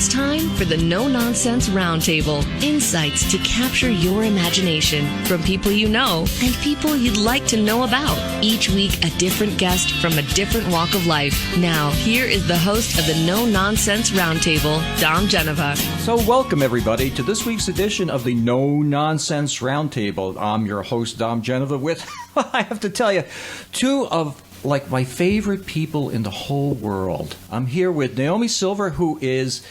It's time for the No Nonsense Roundtable. Insights to capture your imagination from people you know and people you'd like to know about. Each week, a different guest from a different walk of life. Now, here is the host of the No Nonsense Roundtable, Dom Genova. So welcome, everybody, to this week's edition of the No Nonsense Roundtable. I'm your host, Dom Genova, with, I have to tell you, two of my favorite people in the whole world. I'm here with Naomi Silver, who is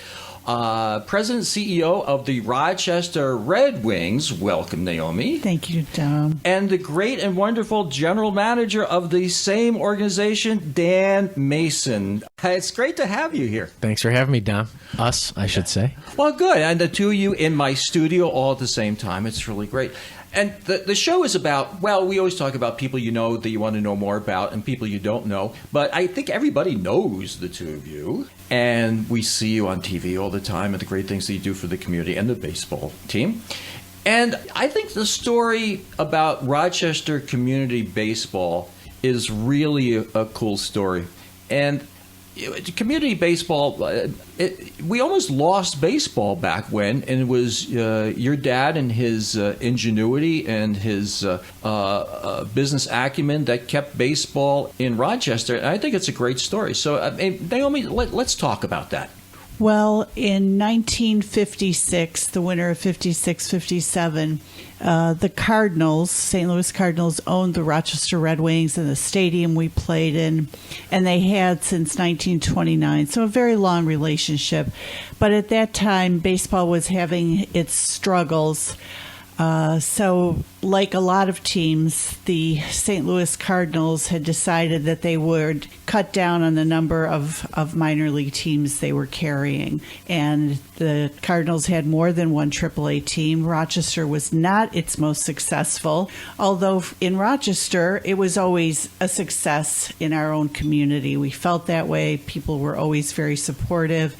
President and CEO of the Rochester Redwings. Welcome, Naomi. Thank you, Dom. And the great and wonderful general manager of the same organization, Dan Mason. It's great to have you here. Thanks for having me, Dom. Us, I should say. Well, good. And the two of you in my studio all at the same time. It's really great. And the show is about, well, we always talk about people you know that you want to know more about and people you don't know. But I think everybody knows the two of you. And we see you on TV all the time and the great things that you do for the community and the baseball team. And I think the story about Rochester Community Baseball is really a cool story. And community baseball, we almost lost baseball back when, and it was your dad and his ingenuity and his business acumen that kept baseball in Rochester. And I think it's a great story. So, Naomi, let's talk about that. Well, in 1956, the winter of 56-57, the Cardinals, St. Louis Cardinals, owned the Rochester Redwings and the stadium we played in, and they had since 1929, so a very long relationship. But at that time, baseball was having its struggles. So like a lot of teams, the St. Louis Cardinals had decided that they would cut down on the number of minor league teams they were carrying. And the Cardinals had more than one AAA team. Rochester was not its most successful, although in Rochester, it was always a success in our own community. We felt that way. People were always very supportive.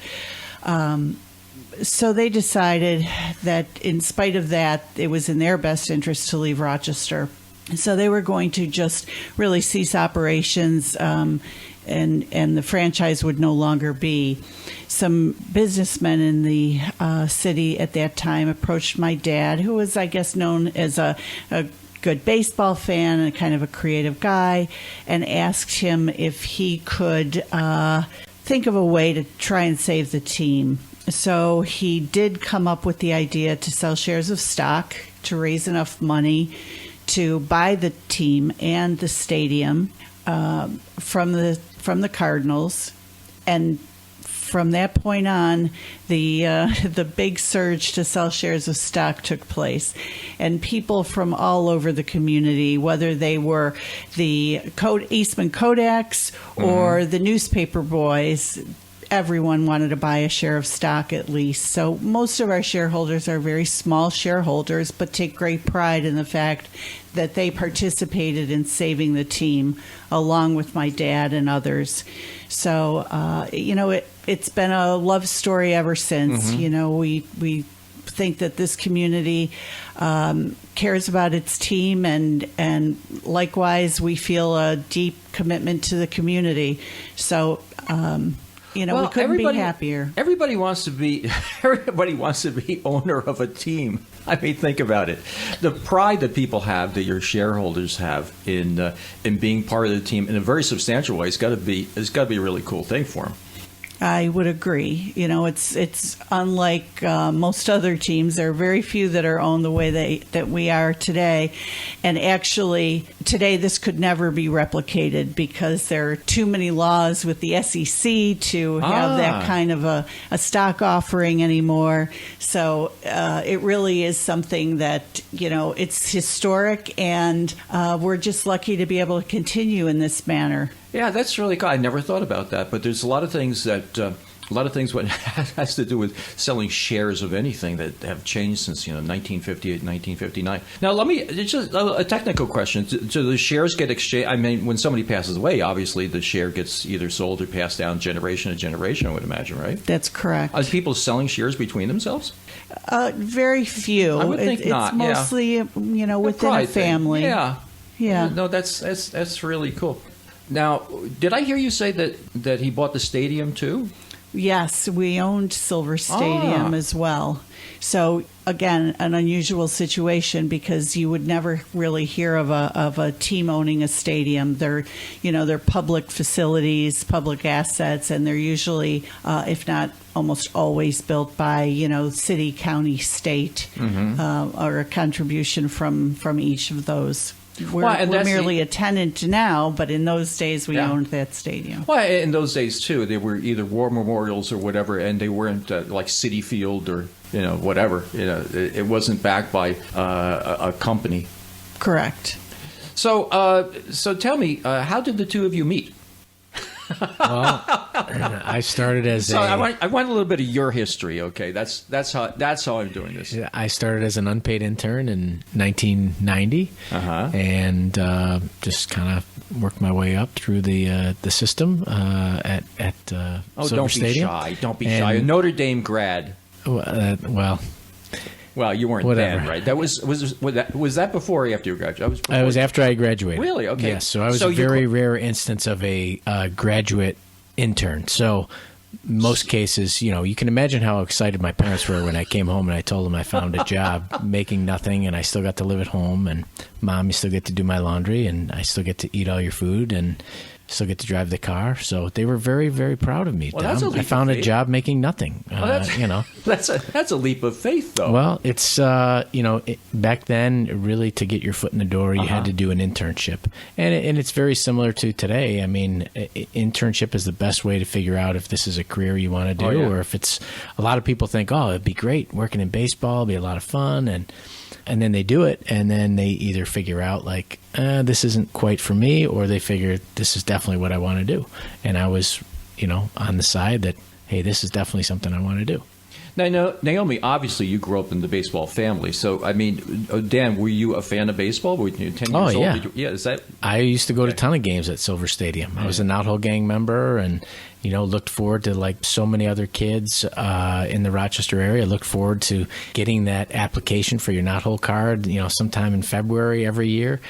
So they decided that in spite of that, it was in their best interest to leave Rochester. So they were going to just really cease operations, and the franchise would no longer be. Some businessmen in the city at that time approached my dad, who was, I guess, known as a good baseball fan and kind of a creative guy, and asked him if he could think of a way to try and save the team. So he did come up with the idea to sell shares of stock to raise enough money to buy the team and the stadium from the Cardinals. And from that point on, the big surge to sell shares of stock took place. And people from all over the community, whether they were the Eastman Kodaks or the newspaper boys, everyone wanted to buy a share of stock at least. So most of our shareholders are very small shareholders, but take great pride in the fact that they participated in saving the team along with my dad and others. So, it's been a love story ever since. We think that this community cares about its team, and likewise, we feel a deep commitment to the community. So, we couldn't be happier. Everybody wants to be owner of a team. I mean, think about it. The pride that people have, that your shareholders have in being part of the team in a very substantial way, it's got to be a really cool thing for them. I would agree. It's unlike most other teams. There are very few that are owned the way that we are today. And actually, today this could never be replicated because there are too many laws with the SEC to have that kind of a stock offering anymore. So it really is something that, it's historic, and we're just lucky to be able to continue in this manner. Yeah, that's really cool. I never thought about that, but there's a lot of things what has to do with selling shares of anything that have changed since 1958, 1959. Now, let me just a technical question. Do the shares get exchanged? I mean, when somebody passes away, obviously the share gets either sold or passed down generation to generation, I would imagine, right? That's correct. Are people selling shares between themselves? Very few. I would think not. It's mostly, within a family. Yeah. Yeah. No, that's really cool. Now, did I hear you say that he bought the stadium too? Yes, we owned Silver Stadium as well. So again, an unusual situation because you would never really hear of a team owning a stadium. They're public facilities, public assets, and they're usually, if not almost always, built by city, county, state, or a contribution from each of those. We're merely a tenant now, but in those days we owned that stadium. Well, in those days too, they were either war memorials or whatever, and they weren't like Citi Field or whatever. It wasn't backed by a company. Correct. So tell me, how did the two of you meet? Well, I started as I want a little bit of your history. Okay, that's how I'm doing this. I started as an unpaid intern in 1990, and just kind of worked my way up through the system at Silver Stadium. Don't be shy. A Notre Dame grad. Well, you weren't then, right? That was that before or after you graduated? It was after I graduated. Really? Okay. Yes. So I was a very rare instance of a graduate intern. So most cases, you can imagine how excited my parents were when I came home and I told them I found a job making nothing and I still got to live at home, and Mom, you still get to do my laundry and I still get to eat all your food and still get to drive the car. So they were very, very proud of me. Well, that's a leap I found of a faith. job making nothing. That's a leap of faith, though. Well, it's back then, really, to get your foot in the door, you had to do an internship, and it's very similar to today. I mean, internship is the best way to figure out if this is a career you want to do, or if it's. A lot of people think, oh, it'd be great working in baseball, it'd be a lot of fun, and then they do it, and then they either figure out like this isn't quite for me, or they figure this is definitely what I want to do. And I was, on the side that, hey, this is definitely something I want to do. Now, Naomi, obviously you grew up in the baseball family. So, I mean, Dan, were you a fan of baseball? Were you 10 years old? Yeah. Is that? I used to go to a ton of games at Silver Stadium. I was a Knot Hole Gang member and, looked forward to, like so many other kids in the Rochester area, looked forward to getting that application for your Knot Hole card, sometime in February every year.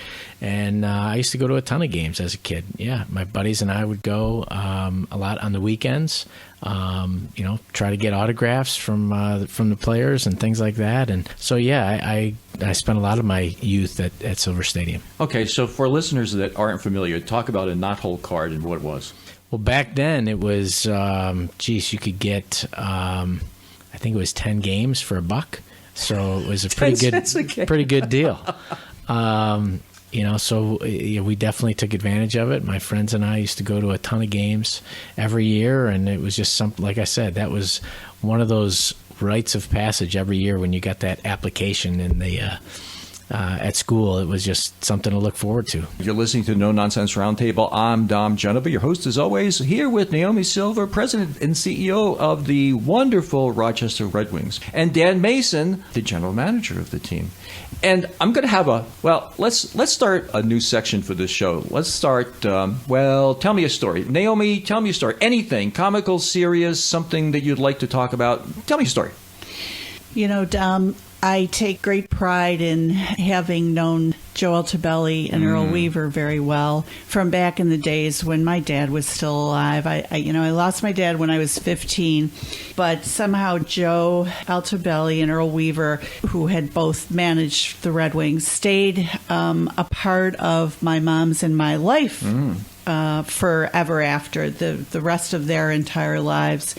And I used to go to a ton of games as a kid. Yeah, my buddies and I would go a lot on the weekends. Try to get autographs from the players and things like that. And so, I spent a lot of my youth at Silver Stadium. Okay, so for listeners that aren't familiar, talk about a Knot Hole card and what it was. Well, back then it was, you could get, I think it was 10 games for $1. So it was a pretty good deal. So we definitely took advantage of it. My friends and I used to go to a ton of games every year, and it was just something, like I said, that was one of those rites of passage every year when you got that application in the at school. It was just something to look forward to. You're listening to No Nonsense Roundtable. I'm Dom Genova, your host as always, here with Naomi Silver, President and CEO of the wonderful Rochester Redwings, and Dan Mason, the General Manager of the team. And I'm going to have let's start a new section for this show. Let's start, tell me a story. Naomi, tell me a story. Anything, comical, serious, something that you'd like to talk about. Tell me a story. Dom, I take great pride in having known Joe Altobelli and Earl Weaver very well from back in the days when my dad was still alive. I lost my dad when I was 15, but somehow Joe Altobelli and Earl Weaver, who had both managed the Red Wings, stayed a part of my mom's and my life forever after the rest of their entire lives.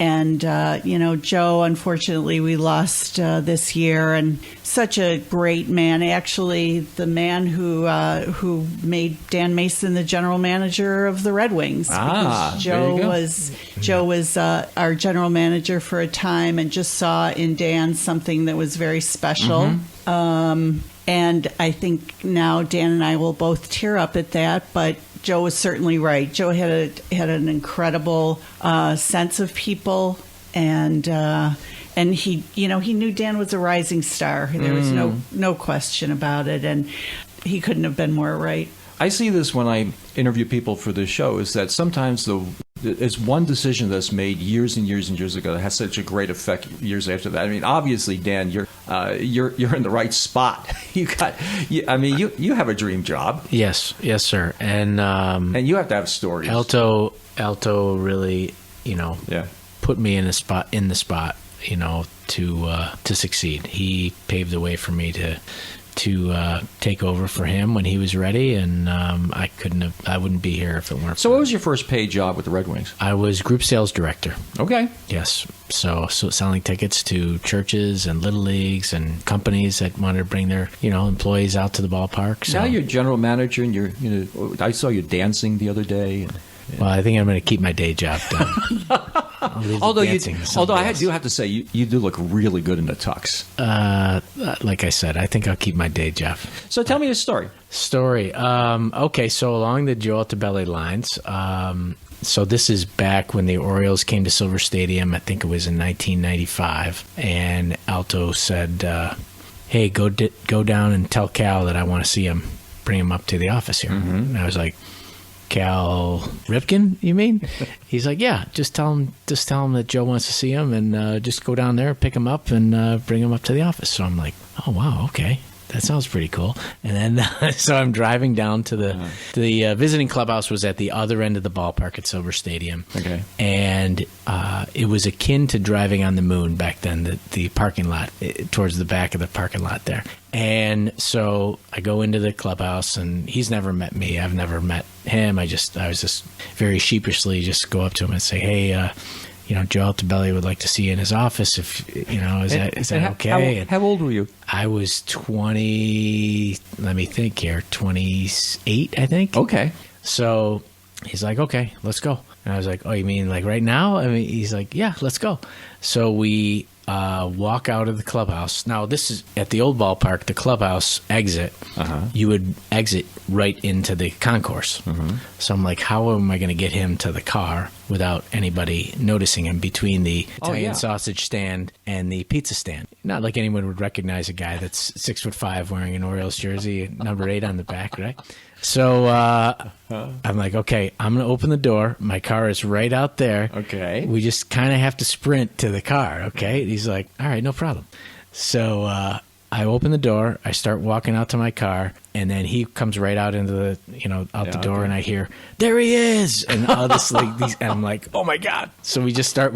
And, Joe, unfortunately, we lost this year, and such a great man. Actually, the man who made Dan Mason the general manager of the Red Wings. Joe was our general manager for a time, and just saw in Dan something that was very special. And I think now Dan and I will both tear up at that, but Joe was certainly right. Joe had an incredible sense of people, and he knew Dan was a rising star. There was no question about it, and he couldn't have been more right. I see this when I interview people for this show, is that sometimes it's one decision that's made years and years and years ago that has such a great effect years after that. I mean, obviously, Dan, you're in the right spot. You have a dream job. Yes, sir. And you have to have stories. Alto really Yeah. put me in the spot, to succeed. He paved the way for me to take over for him when he was ready, and I wouldn't be here if it weren't. So what was your first paid job with the Red Wings? I was group sales director. Okay. Yes. So selling tickets to churches and little leagues and companies that wanted to bring their, employees out to the ballpark. So. Now you're general manager, and I saw you dancing the other day. Well, I think I'm going to keep my day job done. Although I do have to say, you do look really good in the tux. Like I said, I think I'll keep my day job. So tell me a story. Okay, so along the Joe Altobelli lines, so this is back when the Orioles came to Silver Stadium. I think it was in 1995, and Alto said, "Hey, go down and tell Cal that I want to see him. Bring him up to the office here." Mm-hmm. And I was like, Cal Ripken, you mean? He's like, yeah, just tell him that Joe wants to see him, and just go down there, pick him up, and bring him up to the office. So I'm like, oh wow, okay, that sounds pretty cool. And then so I'm driving down to the visiting clubhouse was at the other end of the ballpark at Silver Stadium. Okay, and it was akin to driving on the moon back then. The parking lot towards the back of the parking lot there. And so I go into the clubhouse, and he's never met me. I've never met him. I was just very sheepishly just go up to him and say, hey, Joe Altobelli would like to see you in his office. If is that okay? How old were you? I was 20. Let me think here. 28, I think. Okay. So he's like, okay, let's go. And I was like, oh, you mean like right now? I mean, he's like, yeah, let's go. So we walk out of the clubhouse. Now, this is at the old ballpark, the clubhouse exit. Uh-huh. You would exit right into the concourse. Mm-hmm. So I'm like, how am I going to get him to the car without anybody noticing him between the Italian sausage stand and the pizza stand? Not like anyone would recognize a guy that's 6'5" wearing an Orioles jersey, number 8 on the back, right? So I'm like, okay, I'm going to open the door. My car is right out there. Okay. We just kind of have to sprint to the car, okay? He's like, all right, no problem. So I open the door. I start walking out to my car, and then he comes right out into the, the door, and I hear, there he is! And all this, and I'm like, oh my God. So we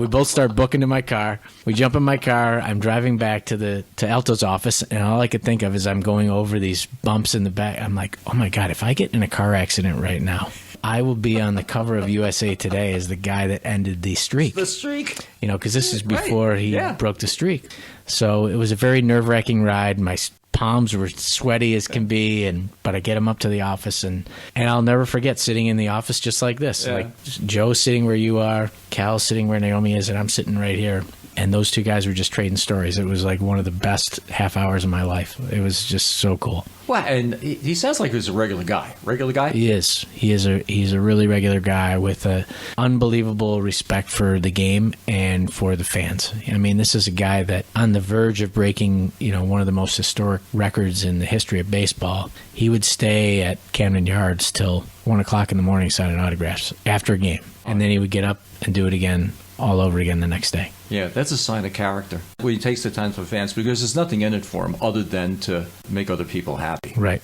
both start booking to my car. We jump in my car. I'm driving back to Alto's office, and all I could think of is I'm going over these bumps in the back. I'm like, oh my God, if I get in a car accident right now, I will be on the cover of USA Today as the guy that ended the streak. The streak. Because this is before he broke the streak. So it was a very nerve-wracking ride. My palms were sweaty as can be, but I get him up to the office, and I'll never forget sitting in the office just like this. Yeah. Like Joe sitting where you are, Cal sitting where Naomi is, and I'm sitting right here. And those two guys were just trading stories. It was like one of the best half hours of my life. It was just so cool. Well, and he sounds like he's a regular guy. Regular guy? He is. He's a really regular guy with a unbelievable respect for the game and for the fans. I mean, this is a guy that on the verge of breaking, one of the most historic records in the history of baseball. He would stay at Camden Yards till 1 o'clock in the morning signing autographs after a game. And then he would get up and do it again all over again the next day. Yeah, that's a sign of character. Well, he takes the time for fans because there's nothing in it for him other than to make other people happy. Right.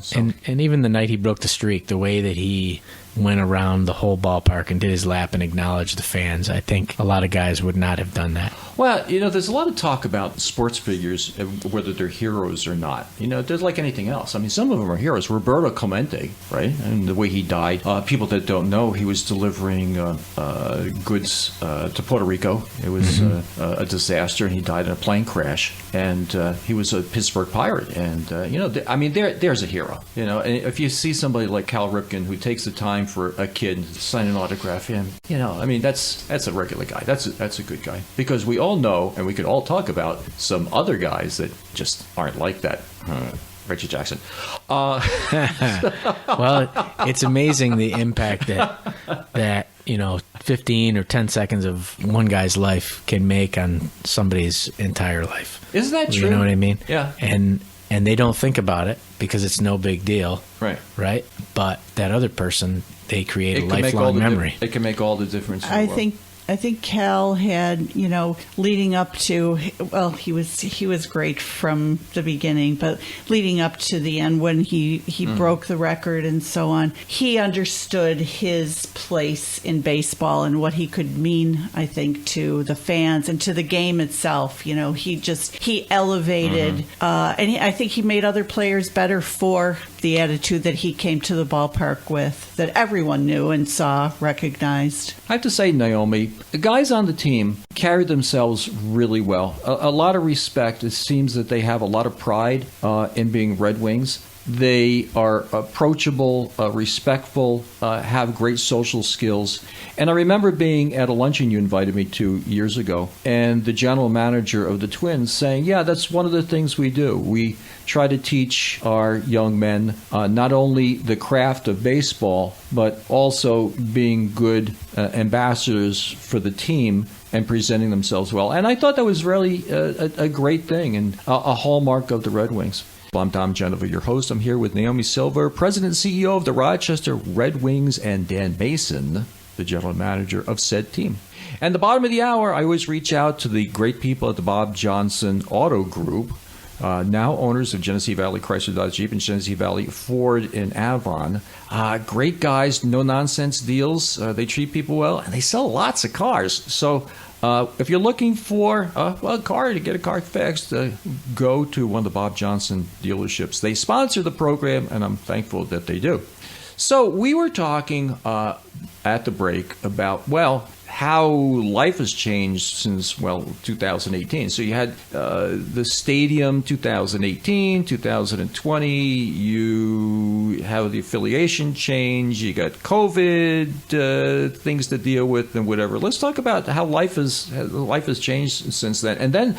So. And even the night he broke the streak, the way that he went around the whole ballpark and did his lap and acknowledged the fans, I think a lot of guys would not have done that. Well, there's a lot of talk about sports figures, whether they're heroes or not. There's like anything else. I mean, some of them are heroes. Roberto Clemente, right? And the way he died. People that don't know, he was delivering goods to Puerto Rico. It was a disaster, and he died in a plane crash. And he was a Pittsburgh Pirate. And, there's a hero. And if you see somebody like Cal Ripken who takes the time for a kid to sign an autograph, that's a regular guy. That's a good guy. Because we all know, and we could all talk about some other guys that just aren't like that. Reggie Jackson. Well, it's amazing the impact that 15 or 10 seconds of one guy's life can make on somebody's entire life. Isn't that true? You know what I mean? Yeah. And they don't think about it because it's no big deal. Right. But that other person, they create a lifelong memory. It can make all the difference in the world. I think Cal had, leading up to, well, he was great from the beginning, but leading up to the end when he broke the record and so on, he understood his place in baseball and what he could mean, I think, to the fans and to the game itself. He elevated, and I think he made other players better for the attitude that he came to the ballpark with, that everyone knew and saw, recognized. I have to say, Naomi, the guys on the team carried themselves really well. A lot of respect. It seems that they have a lot of pride in being Red Wings. They are approachable, respectful, have great social skills. And I remember being at a luncheon you invited me to years ago, and the general manager of the Twins saying, yeah, that's one of the things we do. We try to teach our young men not only the craft of baseball, but also being good ambassadors for the team and presenting themselves well. And I thought that was really a great thing and a hallmark of the Red Wings. I'm Tom Genova, your host. I'm here with Naomi Silver, President and CEO of the Rochester Red Wings, and Dan Mason, the General Manager of said team. And the bottom of the hour, I always reach out to the great people at the Bob Johnson Auto Group, now owners of Genesee Valley Chrysler Dodge Jeep and Genesee Valley Ford in Avon. Great guys, no-nonsense deals. They treat people well, and they sell lots of cars. So if you're looking for a car to get a car fixed, go to one of the Bob Johnson dealerships. They sponsor the program, and I'm thankful that they do. So we were talking at the break about, how life has changed since, 2018. So you had the stadium 2018, 2020, you have the affiliation change, you got COVID, things to deal with and whatever. Let's talk about how life has changed since then. And then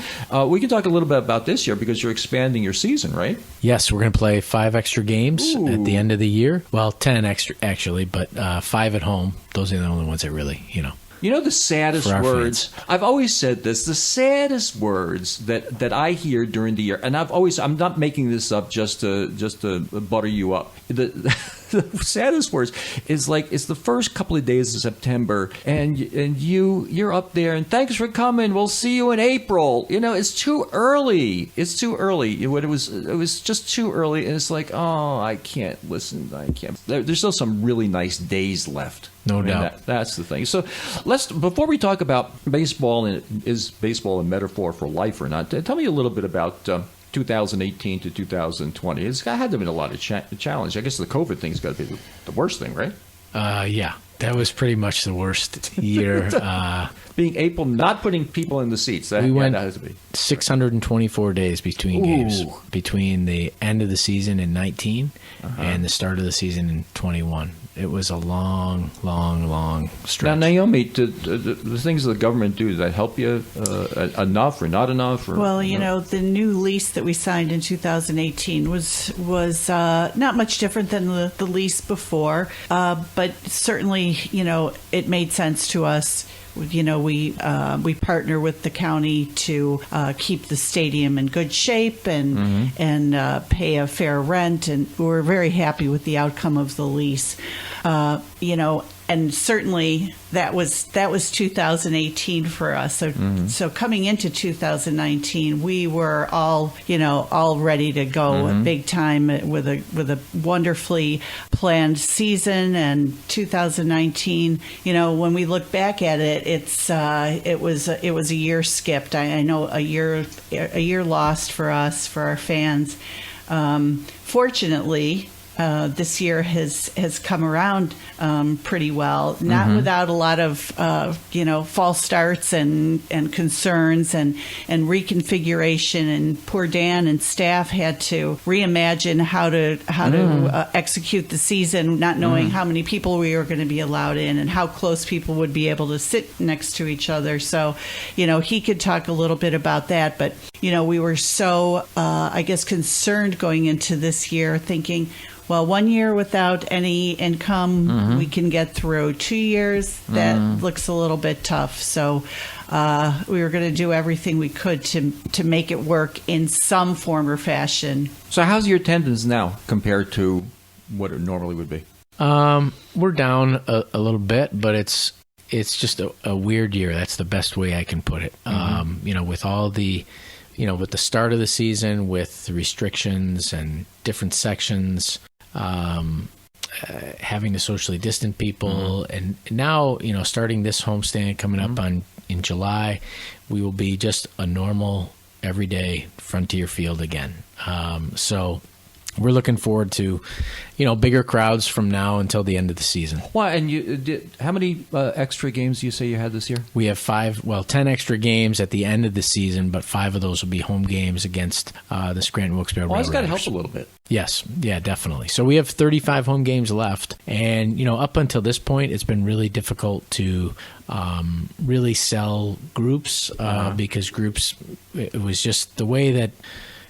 we can talk a little bit about this year because you're expanding your season, right? Yes, we're going to play 5 extra games Ooh. at the end of the year. Well, 10 extra, actually, but 5 at home. Those are the only ones that really, You know the saddest words? I've always said this. The saddest words that I hear during the year, and I'm not making this up just to butter you up. The saddest words is like it's the first couple of days of September, and you're up there, and thanks for coming. We'll see you in April. It's too early. It's too early. It was just too early, and it's like, oh, I can't listen. I can't. There's still some really nice days left. No doubt. That's the thing. So before we talk about baseball, and is baseball a metaphor for life or not, tell me a little bit about 2018 to 2020. It's had to have been a lot of challenge. I guess the COVID thing's got to be the worst thing, right? Yeah. That was pretty much the worst year. Being April, not putting people in the seats. That has to be 624 days between games, between the end of the season in 19 and the start of the season in 21. It was a long, long, long stretch. Now, Naomi, the things the government do, does that help you enough or not enough? Well, the new lease that we signed in 2018 was not much different than the lease before, but certainly, it made sense to us. We partner with the county to keep the stadium in good shape and pay a fair rent, and we're very happy with the outcome of the lease. And certainly that was 2018 for us. So coming into 2019, we were all ready to go big time with a wonderfully planned season. And 2019, when we look back at it, it was a year skipped. I know a year lost for us, for our fans. Fortunately, this year has come around pretty well, not without a lot of false starts and concerns and reconfiguration. And poor Dan and staff had to reimagine how to execute the season, not knowing how many people we were going to be allowed in and how close people would be able to sit next to each other. So, he could talk a little bit about that, but we were so concerned going into this year, thinking, well, 1 year without any income, we can get through. 2 years, that looks a little bit tough. So we were going to do everything we could to make it work in some form or fashion. So how's your attendance now compared to what it normally would be? We're down a little bit, but it's it's just a weird year. That's the best way I can put it. With all the, with the start of the season, with the restrictions and different sections, having to socially distant people, and now, starting this homestand coming up in July, we will be just a normal, everyday Frontier field again. So we're looking forward to, bigger crowds from now until the end of the season. Well, and how many extra games do you say you had this year? We have 10 extra games at the end of the season, but 5 of those will be home games against the Scranton Wilkes-Barre Well, that's got to Raiders. help a little bit. Yes, yeah, definitely. So we have 35 home games left, and up until this point, it's been really difficult to really sell groups because groups, it was just the way that.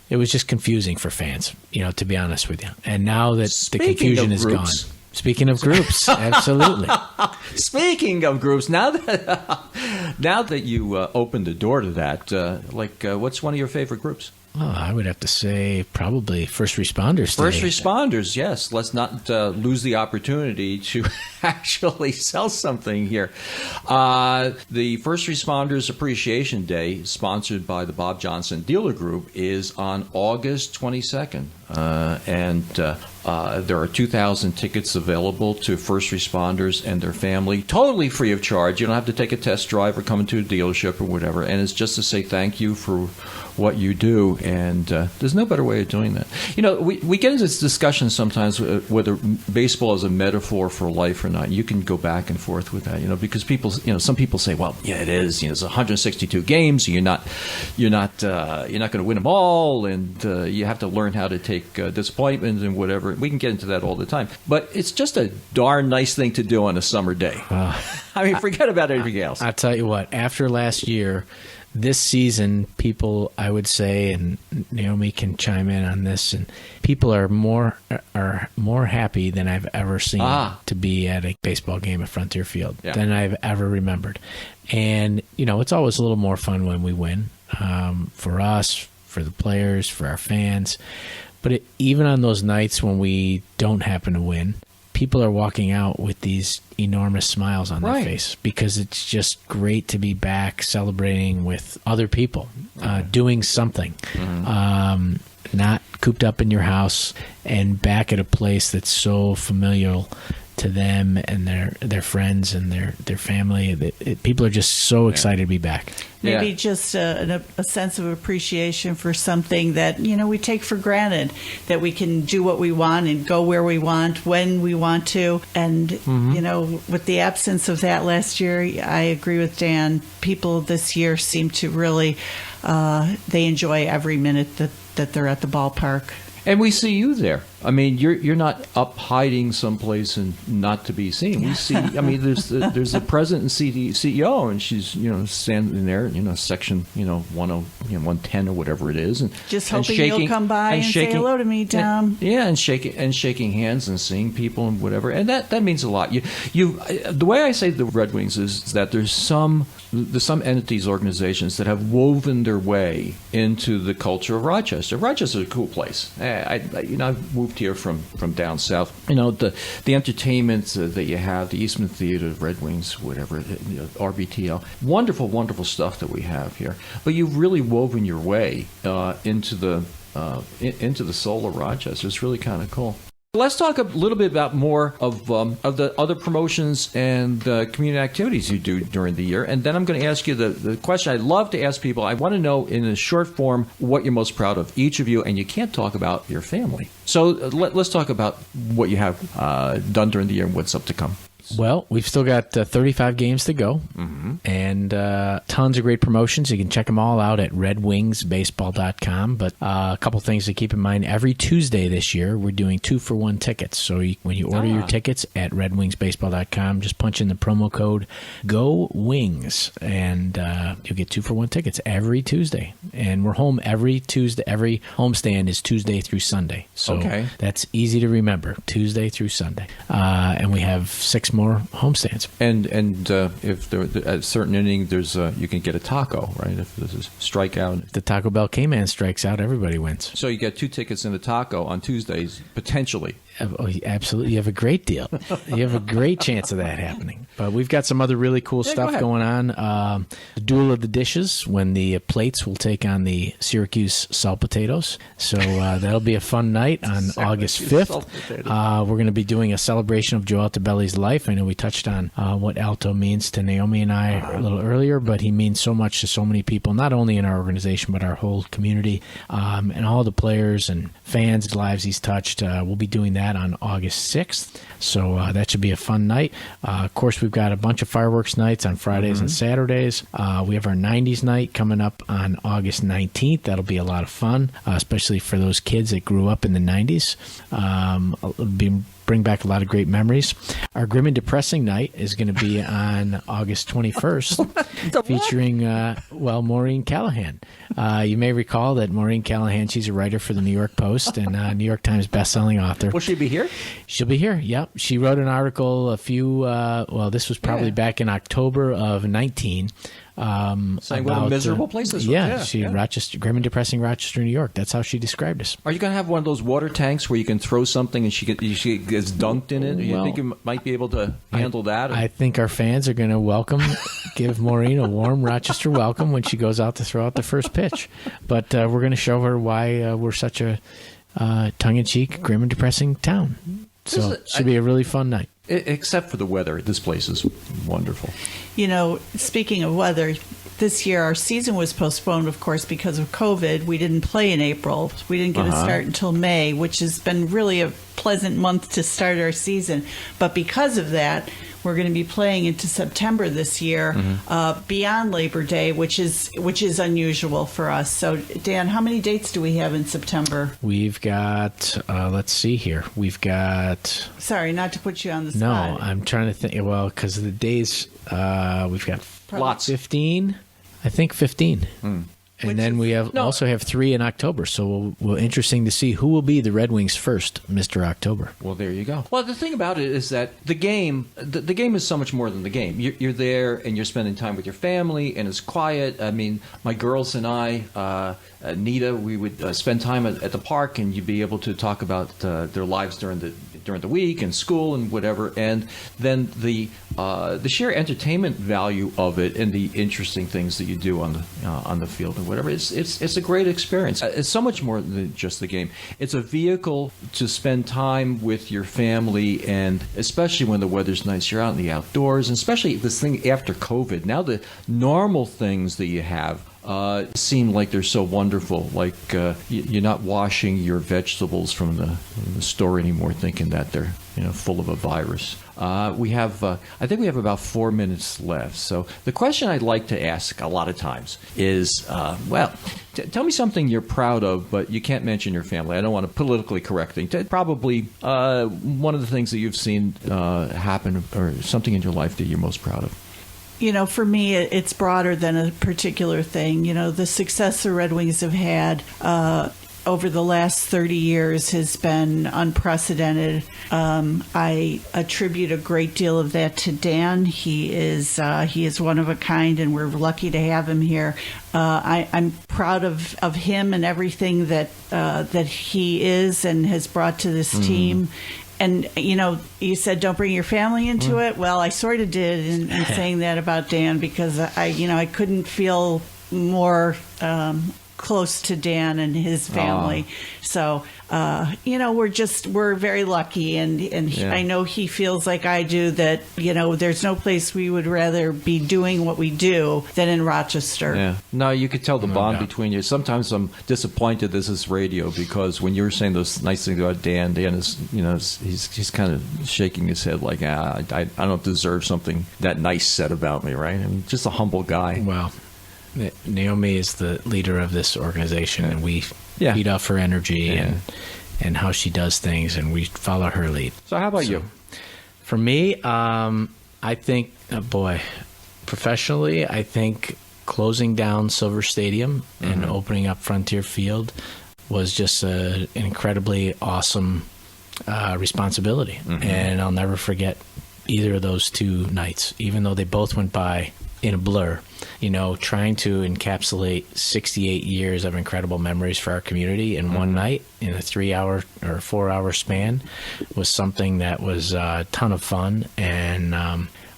It was just confusing for fans, to be honest with you. And now that the confusion is gone. Speaking of groups, absolutely. Speaking of groups, now that you opened the door to that, what's one of your favorite groups? Oh, I would have to say probably First Responders Day. First Responders, yes. Let's not lose the opportunity to actually sell something here. The First Responders Appreciation Day, sponsored by the Bob Johnson Dealer Group, is on August 22nd. There are 2,000 tickets available to first responders and their family, totally free of charge. You don't have to take a test drive or come into a dealership or whatever. And it's just to say thank you for what you do. And there's no better way of doing that. We get into this discussion sometimes whether baseball is a metaphor for life or not. You can go back and forth with that, because people, some people say, well, yeah, it is. It's 162 games. You're not going to win them all, and you have to learn how to take disappointment and whatever. We can get into that all the time, but it's just a darn nice thing to do on a summer day. Forget about everything else. I'll tell you what. After last year, this season, people, I would say, and Naomi can chime in on this, and people are more happy than I've ever seen to be at a baseball game at Frontier Field than I've ever remembered. And it's always a little more fun when we win, for us, for the players, for our fans. But even on those nights when we don't happen to win, people are walking out with these enormous smiles on their face, because it's just great to be back celebrating with other people, doing something, not cooped up in your house, and back at a place that's so familiar to them and their friends and their family. People are just so excited to be back. Maybe just a sense of appreciation for something that, we take for granted, that we can do what we want and go where we want, when we want to. And, with the absence of that last year, I agree with Dan. People this year seem to really, they enjoy every minute that they're at the ballpark. And we see you there. You're not up hiding someplace and not to be seen. We see. There's the president and CEO, and she's standing there, section 110 or whatever it is, and just hoping you'll come by and say hello to me, Tom. And shaking hands and seeing people and whatever, and that means a lot. The way I say the Red Wings is that there's some entities, organizations that have woven their way into the culture of Rochester. Rochester's a cool place. I've moved here from down south. The entertainment that you have, the Eastman Theater, Red Wings, whatever, RBTL, wonderful stuff that we have here. But you've really woven your way into the soul of Rochester. It's really kind of cool. Let's talk a little bit about more of the other promotions and community activities you do during the year. And then I'm going to ask you the question I love to ask people. I want to know in a short form what you're most proud of, each of you, and you can't talk about your family. So let's talk about what you have done during the year and what's up to come. Well, we've still got 35 games to go, and tons of great promotions. You can check them all out at redwingsbaseball.com. But a couple things to keep in mind. Every Tuesday this year, we're doing 2-for-1 tickets. So when you order your tickets at redwingsbaseball.com, just punch in the promo code GOWINGS, and you'll get 2-for-1 tickets every Tuesday. And we're home every Tuesday. Every homestand is Tuesday through Sunday. So that's easy to remember, Tuesday through Sunday. And we have 6 more homestands. And if there, at a certain inning, there's you can get a taco, right? If there's a strikeout. If the Taco Bell K-Man strikes out, everybody wins. So you get 2 tickets and a taco on Tuesdays, potentially. Oh, absolutely. You have a great deal. You have a great chance of that happening. But we've got some other really cool stuff going on. The Duel of the Dishes, when the plates will take on the Syracuse salt potatoes. So that'll be a fun night on August 5th. We're going to be doing a celebration of Joe Altobelli's life. I know we touched on what Alto means to Naomi and I a little earlier, but he means so much to so many people, not only in our organization, but our whole community, and all the players and fans' lives he's touched. We'll be doing that on August 6th. So that should be a fun night. Of course, we've got a bunch of fireworks nights on Fridays and Saturdays. We have our 90s night coming up on August 19th. That'll be a lot of fun, especially for those kids that grew up in the 90s. Bring back a lot of great memories. Our Grim and Depressing night is going to be on August 21st, featuring, Maureen Callahan. You may recall that Maureen Callahan, she's a writer for the New York Post and New York Times bestselling author. Will she be here? She'll be here, yep. She wrote an article this was probably back in October of 19. Saying what a miserable place this was. Rochester, Grim and Depressing Rochester, New York. That's how she described us. Are you going to have one of those water tanks where you can throw something and she gets dunked in it? You think you might be able to handle that? I think our fans are going to give Maureen a warm Rochester welcome when she goes out to throw out the first pitch. But we're going to show her why we're such a tongue-in-cheek, grim and depressing town. So it should be a really fun night. Except for the weather. This place is wonderful. Speaking of weather, this year our season was postponed, of course, because of COVID. We didn't play in April. We didn't get a start until May, which has been really a pleasant month to start our season. But because of that, we're going to be playing into September this year, beyond Labor Day, which is unusual for us. So, Dan, how many dates do we have in September? We've got, let's see here. We've got... Sorry, not to put you on the spot. No, I'm trying to think. Well, because of the days, we've got lots. 15. I think 15. And then we also have 3 in October. So we'll interesting to see who will be the Red Wings' first Mr. October. Well, there you go. Well, the thing about it is that the game is so much more than the game. You're there and you're spending time with your family and it's quiet. I mean, my girls and I, Nita, we would spend time at the park and you'd be able to talk about their lives during the week and school and whatever. And then the sheer entertainment value of it and the interesting things that you do on the field and whatever, it's a great experience. It's so much more than just the game. It's a vehicle to spend time with your family, and especially when the weather's nice, you're out in the outdoors, and especially this thing after COVID. Now the normal things that you have seem like they're so wonderful. Like you're not washing your vegetables from the store anymore, thinking that they're full of a virus. I think we have about 4 minutes left. So the question I'd like to ask a lot of times is, tell me something you're proud of, but you can't mention your family. I don't want to politically correct things. Probably one of the things that you've seen happen, or something in your life that you're most proud of. For me, it's broader than a particular thing. The success the Red Wings have had over the last 30 years has been unprecedented. I attribute a great deal of that to Dan. He is one of a kind, and we're lucky to have him here. I'm proud of him and everything that he is and has brought to this team. And, you said don't bring your family into it. Well, I sort of did in saying that about Dan, because I couldn't feel more close to Dan and his family. So, we're very lucky. And I know he feels like I do, that, there's no place we would rather be doing what we do than in Rochester. Yeah. No, you could tell the bond between you. Sometimes I'm disappointed this is radio, because when you were saying those nice things about Dan is, he's kind of shaking his head like, I don't deserve something that nice said about me, right? I'm just a humble guy. Wow. Naomi is the leader of this organization, and we feed off her energy and how she does things, and we follow her lead. So how about you? For me, I think, professionally, I think closing down Silver Stadium and opening up Frontier Field was just an incredibly awesome responsibility. And I'll never forget either of those two nights, even though they both went by in a blur, trying to encapsulate 68 years of incredible memories for our community in one night in a 3-hour or 4-hour span was something that was a ton of fun. And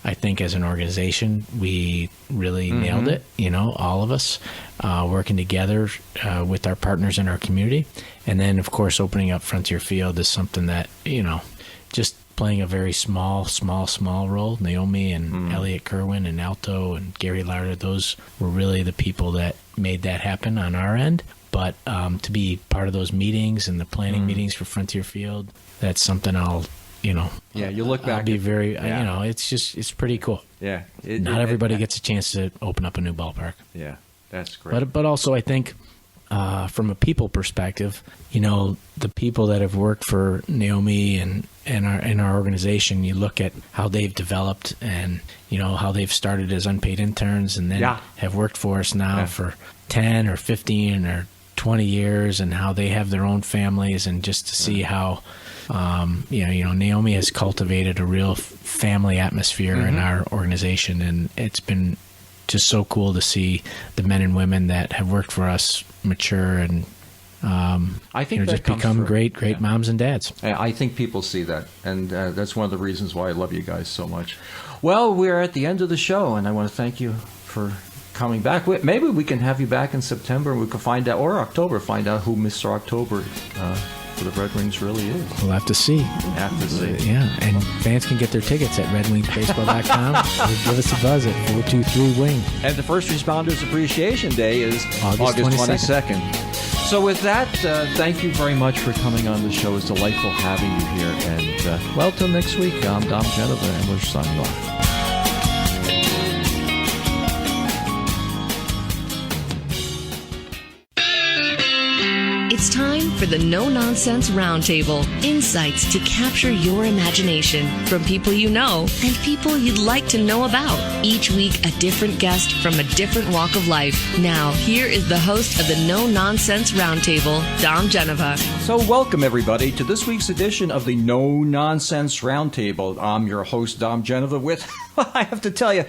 I think as an organization, we really nailed it, all of us working together with our partners in our community. And then, of course, opening up Frontier Field is something that, just playing a very small role. Naomi and Elliot Kerwin and Alto and Gary Larder, those were really the people that made that happen on our end. But to be part of those meetings and the planning meetings for Frontier Field, that's something I'll, you look back. I'll be very, it's pretty cool. Yeah. Not everybody gets a chance to open up a new ballpark. Yeah, that's great. But also, I think from a people perspective, the people that have worked for Naomi and our organization, you look at how they've developed and, how they've started as unpaid interns and then have worked for us now for 10 or 15 or 20 years and how they have their own families, and just to see how Naomi has cultivated a real family atmosphere in our organization, and it's been just so cool to see the men and women that have worked for us mature and I think that just become great moms and dads. I think people see that, and that's one of the reasons why I love you guys so much. Well, we're at the end of the show, and I want to thank you for coming back. Maybe we can have you back in September, and we can find out, or October, find out who Mr. October for the Red Wings really is. We'll have to see. Yeah, and fans can get their tickets at redwingsbaseball.com or give us a buzz at 423-WING. And the First Responders Appreciation Day is August 22nd. So with that, thank you very much for coming on the show. It's delightful having you here. And, well, till next week, I'm Dom Genova, and we're signing off. It's time for the No Nonsense Roundtable. Insights to capture your imagination from people you know and people you'd like to know about. Each week, a different guest from a different walk of life. Now, here is the host of the No Nonsense Roundtable, Dom Genova. So welcome, everybody, to this week's edition of the No Nonsense Roundtable. I'm your host, Dom Genova, with, I have to tell you,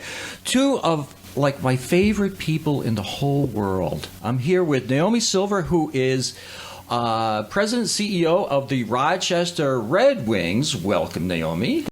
two of my favorite people in the whole world. I'm here with Naomi Silver, who is President and CEO of the Rochester Redwings. Welcome, Naomi.